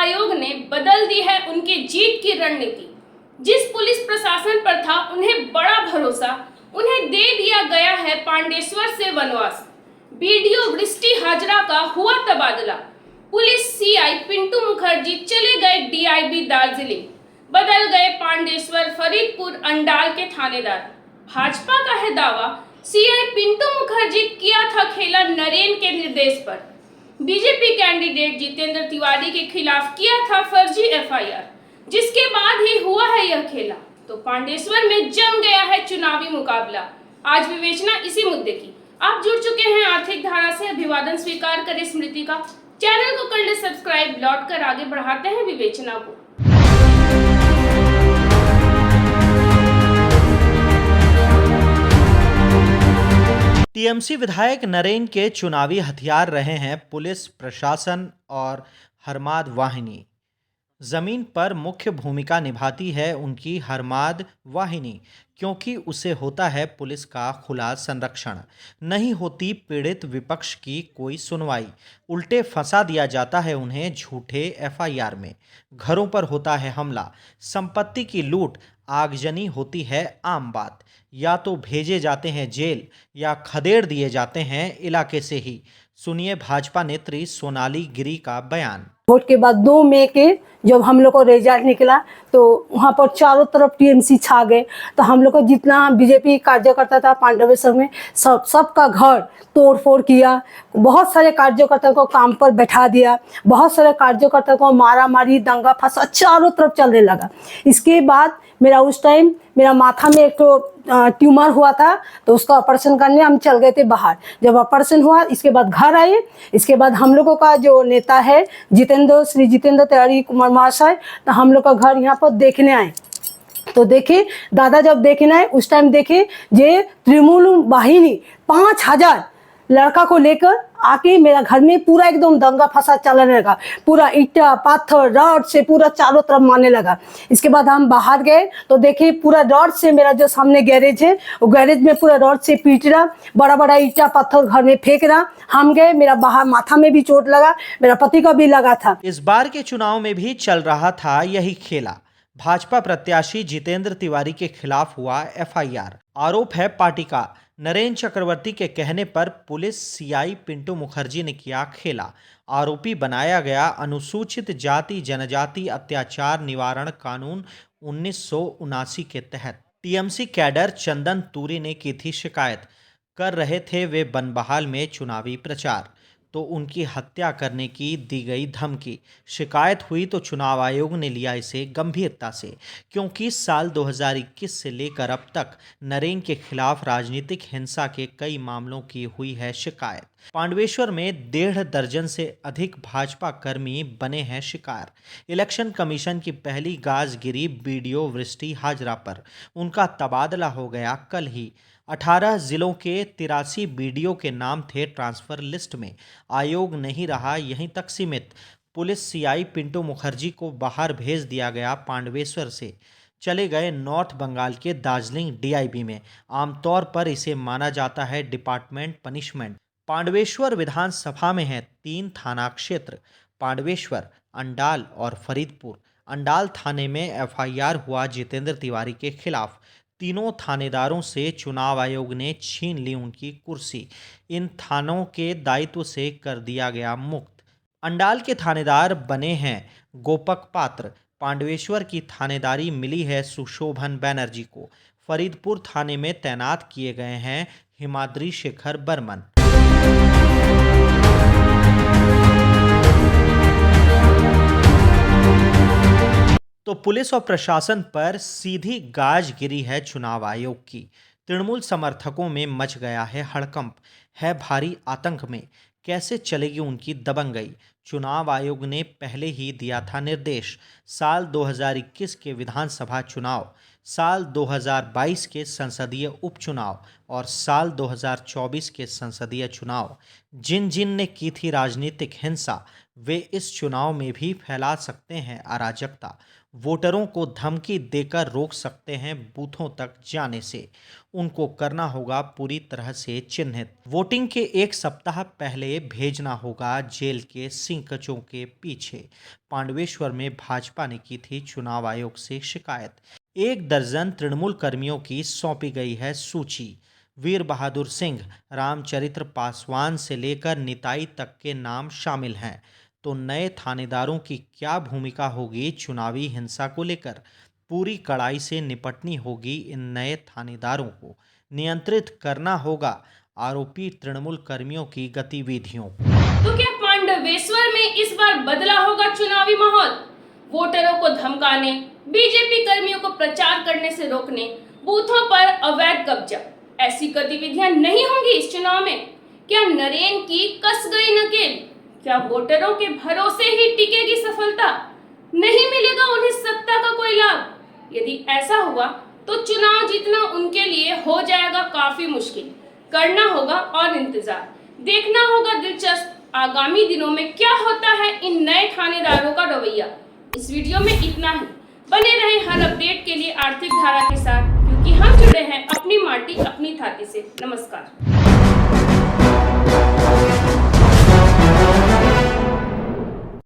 आयोग ने बदल दी है उनके जीत की रणनीति। जिस पुलिस प्रशासन पर था उन्हें बड़ा भरोसा, उन्हें दे दिया गया है पांडेश्वर से वनवास। बीडीओ वृष्टि हाजरा का हुआ तबादला, पुलिस सीआई पिंटू मुखर्जी चले गए डीआईबी दार्जिलिंग, बदल गए पांडेश्वर, फरीदपुर, अंडाल के थानेदार। भाजपा का है दावा, सीआई पिंटू मुखर्जी किया था खेला नरेन के निर्देश पर। बीजेपी कैंडिडेट जितेंद्र तिवारी के खिलाफ किया था फर्जी एफआईआर, जिसके बाद ही हुआ है यह खेला। तो पांडेश्वर में जम गया है चुनावी मुकाबला। आज विवेचना इसी मुद्दे की। आप जुड़ चुके हैं आर्थिक धारा से, अभिवादन स्वीकार करें स्मृति का। चैनल को कर ले सब्सक्राइब, लौट कर आगे बढ़ाते हैं विवेचना को। टीएमसी विधायक नरेन के चुनावी हथियार रहे हैं पुलिस प्रशासन और हरमाद वाहिनी। जमीन पर मुख्य भूमिका निभाती है उनकी हरमाद वाहिनी, क्योंकि उसे होता है पुलिस का खुला संरक्षण। नहीं होती पीड़ित विपक्ष की कोई सुनवाई, उल्टे फंसा दिया जाता है उन्हें झूठे एफआईआर में। घरों पर होता है हमला, संपत्ति की लूट, आगजनी होती है आम बात। या तो भेजे जाते हैं जेल या खदेड़ दिए जाते हैं इलाके से ही। सुनिए भाजपा नेत्री सोनाली गिरी का बयान। वोट के बाद 2 मई के जब हम लोग को रिजल्ट निकला तो वहाँ पर चारों तरफ टीएमसी छा गए। तो हम लोग को जितना बीजेपी कार्यकर्ता था पांडवेश्वर में, सबका घर तोड़ फोड़ किया। बहुत सारे कार्यकर्ता को काम पर बैठा दिया, बहुत सारे कार्यकर्ता को मारा मारी, दंगा फसाद चारों तरफ चलने लगा। इसके बाद उस टाइम मेरा माथा में एक तो ट्यूमर हुआ था, तो उसका ऑपरेशन करने हम चल गए थे बाहर। जब ऑपरेशन हुआ इसके बाद घर आए। इसके बाद हम लोगों का जो नेता है श्री जितेंद्र तिवारी कुमार महाशय, तो हम लोग का घर यहाँ पर देखने आए। तो देखे दादा जब देखने आए उस टाइम देखे जे तृणमूल वाहिनी 5000 लड़का को लेकर आके मेरा घर में पूरा एकदम दंगा फसाद चलने लगा। पूरा ईटा पत्थर रॉड से पूरा चारों तरफ मारने लगा। इसके बाद हम बाहर गए तो देखे पूरा रॉड से, मेरा जो सामने गैरेज है वो गैरेज में पूरा रॉड से पीट रहा, बड़ा बड़ा ईटा पत्थर घर में फेंक रहा। हम गए, मेरा बाहर माथा में भी चोट लगा, मेरा पति का भी लगा था। इस बार के चुनाव में भी चल रहा था यही खेला। भाजपा प्रत्याशी जितेंद्र तिवारी के खिलाफ हुआ एफआईआर। आरोप है पार्टी का। नरेन चक्रवर्ती के कहने पर पुलिस सीआई पिंटू मुखर्जी ने किया खेला। आरोपी बनाया गया अनुसूचित जाति जनजाति अत्याचार निवारण कानून 1979 के तहत। टीएमसी कैडर चंदन तूरी ने की थी शिकायत। कर रहे थे वे बनबहाल में चुनावी प्रचार, तो उनकी हत्या करने की दी गई धमकी। शिकायत हुई तो चुनाव आयोग ने लिया इसे गंभीरता से, क्योंकि साल 2021 से लेकर अब तक नरेन के खिलाफ राजनीतिक हिंसा के कई मामलों की हुई है शिकायत। पांडवेश्वर में 1.5 दर्जन से अधिक भाजपा कर्मी बने हैं शिकार। इलेक्शन कमीशन की पहली गाज गिरी बीडीओ वृष्टि हाजरा पर। उनका तबादला हो गया कल ही। 18 जिलों के 83 बीडीओ के नाम थे ट्रांसफर लिस्ट में। आयोग नहीं रहा यहीं तक सीमित। पुलिस सीआई पिंटू मुखर्जी को बाहर भेज दिया गया पांडवेश्वर से। चले गए नॉर्थ बंगाल के दार्जिलिंग डीआईबी में। आमतौर पर इसे माना जाता है डिपार्टमेंट पनिशमेंट। पांडवेश्वर विधानसभा में है 3 थाना क्षेत्र, पांडवेश्वर, अंडाल और फरीदपुर। अंडाल थाने में एफआईआर हुआ जितेंद्र तिवारी के खिलाफ। तीनों थानेदारों से चुनाव आयोग ने छीन ली उनकी कुर्सी। इन थानों के दायित्व से कर दिया गया मुक्त। अंडाल के थानेदार बने हैं गोपक पात्र। पांडवेश्वर की थानेदारी मिली है सुशोभन बैनर्जी को। फरीदपुर थाने में तैनात किए गए हैं हिमाद्री शेखर बर्मन। तो पुलिस और प्रशासन पर सीधी गाज गिरी है चुनाव आयोग की। तृणमूल समर्थकों में मच गया है हड़कंप, है भारी आतंक में। कैसे चलेगी उनकी दबंगई? चुनाव आयोग ने पहले ही दिया था निर्देश। साल 2021 के विधानसभा चुनाव, साल 2022 के संसदीय उपचुनाव और साल 2024 के संसदीय चुनाव, जिन जिन ने की थी राजनीतिक हिंसा, वे इस चुनाव में भी फैला सकते हैं अराजकता, वोटरों को धमकी देकर रोक सकते हैं बूथों तक जाने से। उनको करना होगा पूरी तरह से चिन्हित। वोटिंग के एक सप्ताह पहले भेजना होगा जेल के सिंकचों के पीछे। पांडवेश्वर में भाजपा ने की थी चुनाव आयोग से शिकायत। 1 दर्जन तृणमूल कर्मियों की सौंपी गई है सूची। वीर बहादुर सिंह, रामचरित्र पासवान से लेकर निताई तक के नाम शामिल हैं। तो नए थानेदारों की क्या भूमिका होगी चुनावी हिंसा को लेकर? पूरी कड़ाई से निपटनी होगी इन नए थानेदारों को। नियंत्रित करना होगा आरोपी तृणमूल कर्मियों की गतिविधियों को। तो क्या पांडवेश्वर में इस बार बदला होगा चुनावी माहौल? वोटरों को धमकाने, बीजेपी कर्मियों को प्रचार करने से रोकने, बूथों पर अवैध कब्जा, ऐसी गतिविधियां नहीं होंगी इस चुनाव में? क्या नरेन की कस गई नकेल? क्या वोटरों के भरोसे ही टिकेगी सफलता? नहीं मिलेगा उन्हें सत्ता का कोई लाभ? यदि ऐसा हुआ तो चुनाव जीतना उनके लिए हो जाएगा काफी मुश्किल। करना होगा और इंतजार, देखना होगा दिलचस्प आगामी दिनों में क्या होता है इन नए थानेदारों का रवैया। इस वीडियो में इतना ही। बने रहे हर अपडेट के लिए आर्थिक धारा के साथ, क्योंकि हम जुड़े हैं अपनी माटी अपनी थाती से। नमस्कार।